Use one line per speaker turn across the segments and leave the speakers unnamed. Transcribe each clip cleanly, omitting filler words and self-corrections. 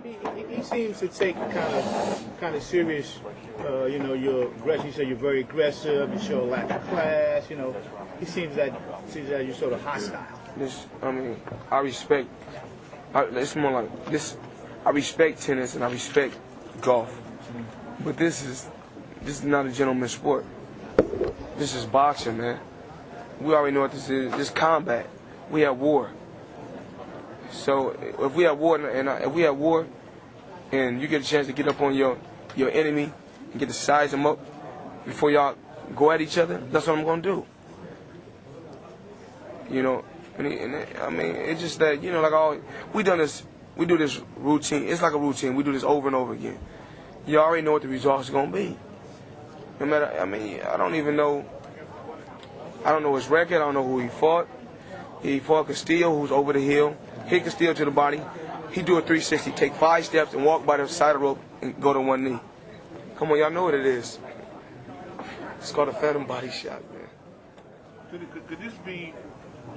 He seems to take kind of serious. Your aggression. You say you're very aggressive. You show a lack of class. He seems that you're sort of hostile.
I respect. It's more like this. I respect tennis and I respect golf, but this is not a gentleman's sport. This is boxing, man. We already know what this is. This is combat. We have war. So if we have war and you get a chance to get up on your enemy and get to size them up before y'all go at each other, that's what I'm gonna do. It's just that we do this routine. It's like a routine. We do this over and over again. You already know what the results are gonna be. No matter, I don't even know. I don't know his record. I don't know who he fought. He fought Castillo, who's over the hill. Hit Castillo to the body. He do a 360, take 5 steps and walk by the side of the rope and go to one knee. Come on, y'all know what it is. It's called a phantom body shot, man.
Could this be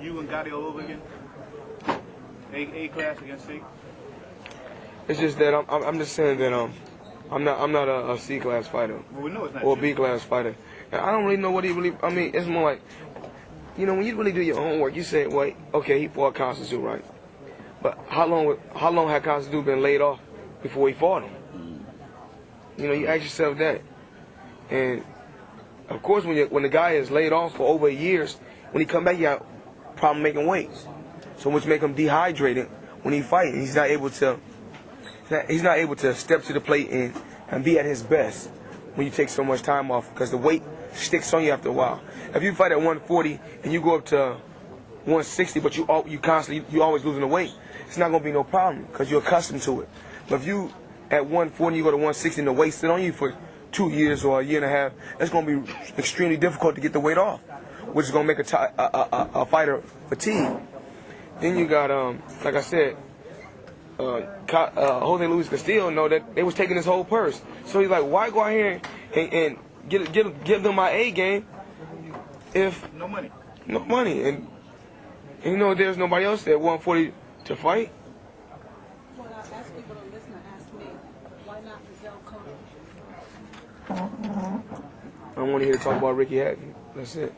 you and Gotti all over again? A class against C?
It's just that I'm just saying that I'm not a C class fighter.
Well, we know it's not
or a B class fighter. And I don't really know what he really. It's more like, when you really do your homework, you say, wait, okay, he fought Castillo, right? But how long had Castillo been laid off before he fought him? You ask yourself that. And of course, when the guy is laid off for over years, when he come back, he got problem making weight, so which make him dehydrated when he fight. He's not able to step to the plate and be at his best when you take so much time off, because the weight sticks on you after a while. If you fight at 140 and you go up to 160, but you always losing the weight, it's not gonna be no problem because you're accustomed to it. But if you at 140 you go to 160 and the weight sit on you for 2 years or a year and a half, it's gonna be extremely difficult to get the weight off, which is gonna make a fighter fatigue. Then you got like I said, Jose Luis Castillo know that they was taking his whole purse. So he's like, why go out here and give them my A game if
no money?
No money. And there's nobody else there at 140 to fight.
Well, I ask people to listen and ask me, why not Brazil Cody?
I want to hear to talk about Ricky Hatton. That's it.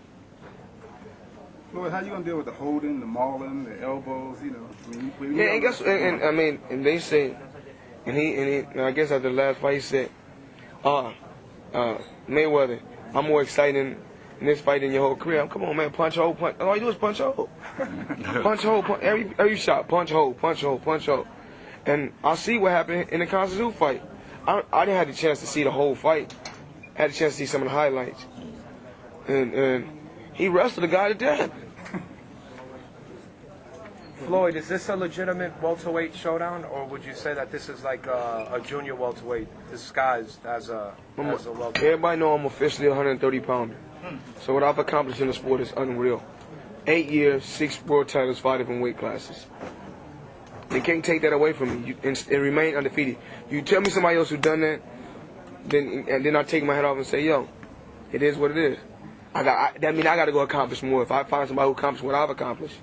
Floyd, how you gonna deal with the holding, the mauling, the elbows?
And they say, and I guess after the last fight he said, Mayweather, I'm more excited in this fight than your whole career. Come on, man, punch hole, punch. All you do is punch hole, punch hole, punch. Every shot, punch hole, punch hole, punch hole. And I see what happened in the Castillo fight. I didn't have the chance to see the whole fight. I had the chance to see some of the highlights, and he wrestled the guy to death.
Floyd, is this a legitimate welterweight showdown, or would you say that this is like a junior welterweight disguised as a welterweight?
Everybody know I'm officially a 130 pounder. So what I've accomplished in the sport is unreal. 8 years, 6 world titles, 5 different weight classes. They can't take that away from me and remain undefeated. You tell me somebody else who done that, then I take my head off and say, yo, it is what it is. That means I got to go accomplish more. If I find somebody who accomplished what I've accomplished.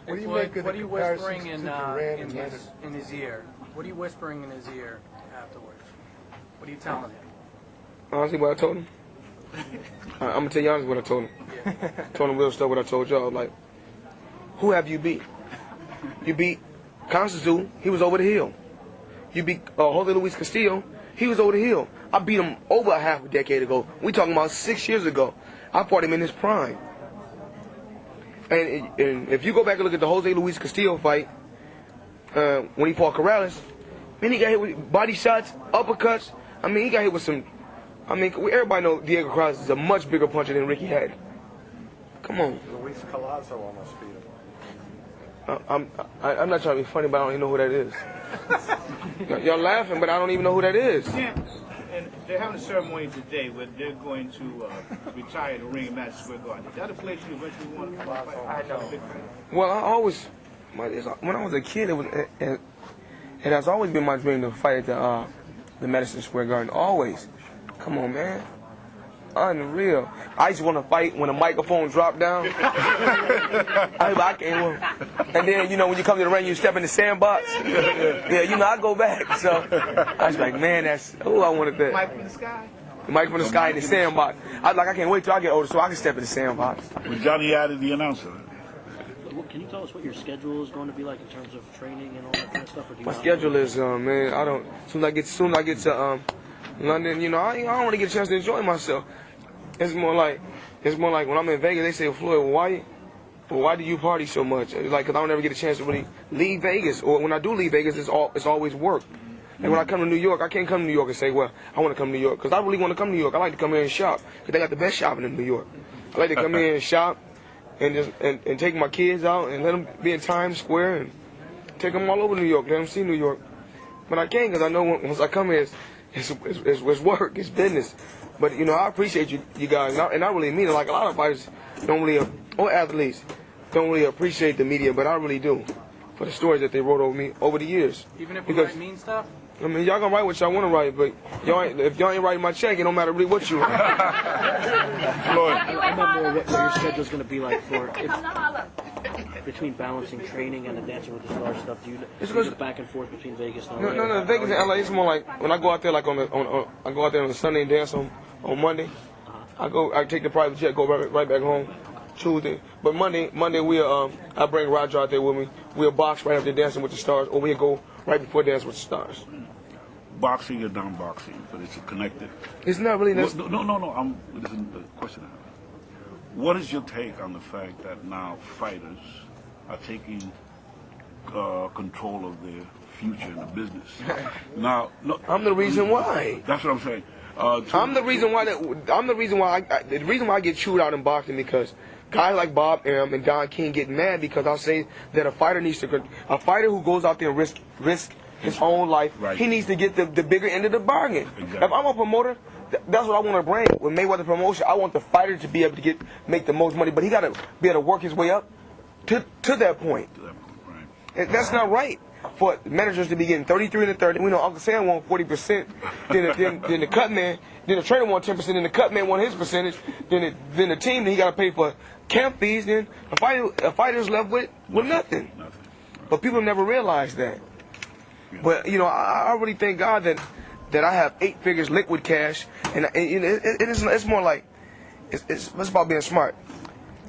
What do you make of the whispering in his ear? What are you whispering in his ear afterwards? What are you telling him?
Honestly, what I told him? I'm going to tell you honestly what I told him.
Yeah.
I told him real stuff what I told y'all. Like, who have you beat? You beat Tsyzu, he was over the hill. You beat Jose Luis Castillo, he was over the hill. I beat him over a half a decade ago. We talking about 6 years ago. I fought him in his prime. And if you go back and look at the Jose Luis Castillo fight, when he fought Corrales, man, he got hit with body shots, uppercuts. He got hit with some. Everybody knows Diego Corrales is a much bigger puncher than Ricky Hatton. Come on.
Luis Collazo almost beat him.
I'm not trying to be funny, but I don't even know who that is. Y'all laughing, but I don't even know who that is.
Yeah. And they're having a ceremony today where they're going to retire the ring in Madison Square Garden. Is that a place you eventually want to fight?
I know.
Well, when I was a kid, it has always been my dream to fight at the Madison Square Garden. Always. Come on, man. unreal. I used to want to fight when the microphone dropped down. I can't win. And then, you know, when you come to the ring, you step in the sandbox. Yeah, you know, I go back. So I was like, man, that's, I wanted that.
Mike from the sky.
The mic from the sky in the sandbox. I was like, I can't wait till I get older so I can step in the sandbox.
Was Johnny Hatton the announcer?
Can you tell us what your schedule is going to be like in terms of training and all that kind of stuff? Or do you
My schedule is, man, I don't. Soon as I get to London, you know, I don't really get a chance to enjoy myself. It's more like when I'm in Vegas, they say, Floyd, why do you party so much? It's like, 'cause I don't ever get a chance to really leave Vegas, or when I do leave Vegas, it's always work. And when I come to New York, I can't come to New York and say, well, I want to come to New York, because I really want to come to New York. I like to come here and shop, because they got the best shopping in New York. I like to come here and shop, and just and take my kids out and let them be in Times Square and take them all over New York, let them see New York. But I can't, because I know once I come here, it's work, it's business. But, you know, I appreciate you guys, and I really mean it. Like, a lot of fighters don't really, or athletes, don't really appreciate the media, but I really do, for the stories that they wrote over me over the years.
Even if you write mean stuff?
I mean, y'all gonna write what y'all want to write, but if y'all ain't writing my check, it don't matter really what you write.
I remember what your schedule's going to be like for between balancing training and the Dancing with the Stars stuff. Do you go back and forth between Vegas and LA?
No, Vegas and LA. It's more like when I go out there, like I go out there on a Sunday and dance on Monday. I take the private jet, go right back home Tuesday. But Monday I bring Roger out there with me. We'll box right after Dancing with the Stars, or we'll go right before Dancing with the Stars.
Boxing or non-boxing, but it's connected.
It's not really.
No. This is the question I have. What is your take on the fact that now fighters are taking control of their future in the business? Now,
I'm the reason why.
That's what I'm saying.
The reason why I get chewed out in boxing, because guys like Bob Arum and Don King get mad because I'll say that a fighter who goes out there and risk his own life,
right,
he needs to get the bigger end of the bargain.
Exactly.
If I'm a promoter, that's what I want to bring. With Mayweather promotion, I want the fighter to be able to make the most money, but he got to be able to work his way up to that point.
Right.
And that's not right for managers to be getting 33 and 30. We know Uncle Sam won 40%. Then the cut man, then the trainer won 10%. Then the cut man won his percentage. Then the team, then he got to pay for camp fees. Then a fighter's left with nothing.
Right.
But people never realize that. Yeah. But you know, I really thank God that I have 8 figures liquid cash, and it's more like it's about being smart.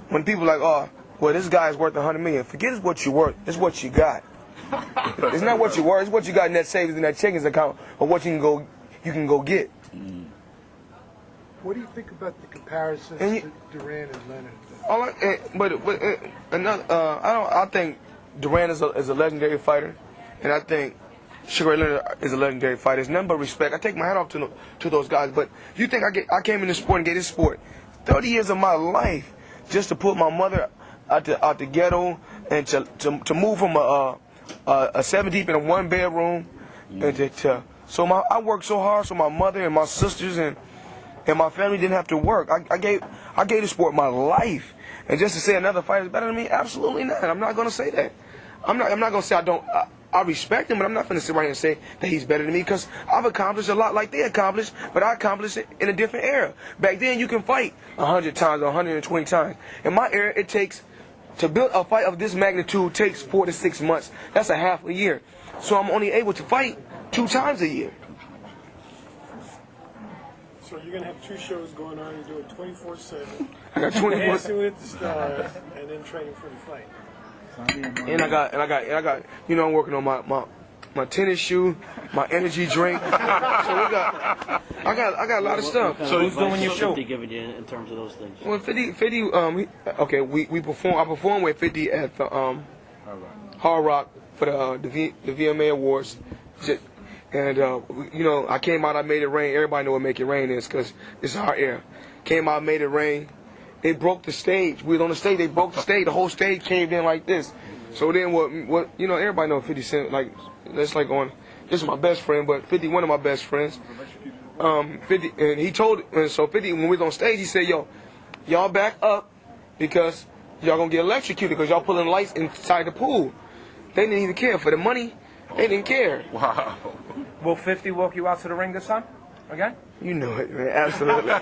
When people are like, oh, well, this guy's worth $100 million. Forget it's what you're worth. It's what you got. It's not what you're worth. It's what you got in that savings in that checkings account, or what you can go get.
What do you think about the comparisons to Duran and Leonard?
I think Duran is a legendary fighter, and I think Sugar Ray Leonard is a legendary fighter. It's nothing but respect. I take my hat off to those guys. But you think I came in this sport and gave this sport 30 years of my life just to put my mother out the ghetto and to move from a 7 deep in a 1 bedroom, and I worked so hard so my mother and my sisters and my family didn't have to work. I gave the sport my life, and just to say another fighter is better than me, absolutely not. I'm not going to say that. I'm not going to say I respect him, but I'm not going to sit right here and say that he's better than me, because I've accomplished a lot like they accomplished, but I accomplished it in a different era. Back then, you can fight 100 times or 120 times. In my era, it takes, to build a fight of this magnitude, takes 4 to 6 months. That's a half a year. So I'm only able to fight 2 times a year.
So you're going to have 2 shows going on. You're doing 24/7.
I got 24.
Dancing with the Stars, and then training for the fight.
And I got, you know, I'm working on my tennis shoe, my energy drink. So I got a lot of stuff.
So who's doing your show? 50 giving you in terms of those things?
Well, 50 we perform. I perform with 50 at the Hard Rock for the VMA Awards. And you know, I came out, I made it rain. Everybody know what Make It Rain is, because it's our era. Came out, made it rain. They broke the stage. We was on the stage. They broke the stage. The whole stage caved in like this. So then what? You know, everybody know 50 Cent. Like, that's like on. This is my best friend, but 50, one of my best friends. 50, and he told. And so 50, when we was on stage, he said, "Yo, y'all back up, because y'all gonna get electrocuted because y'all pulling lights inside the pool." They didn't even care for the money. They didn't care.
Wow.
Will 50 walk you out to the ring this time?
Okay?
You know it, man. Absolutely.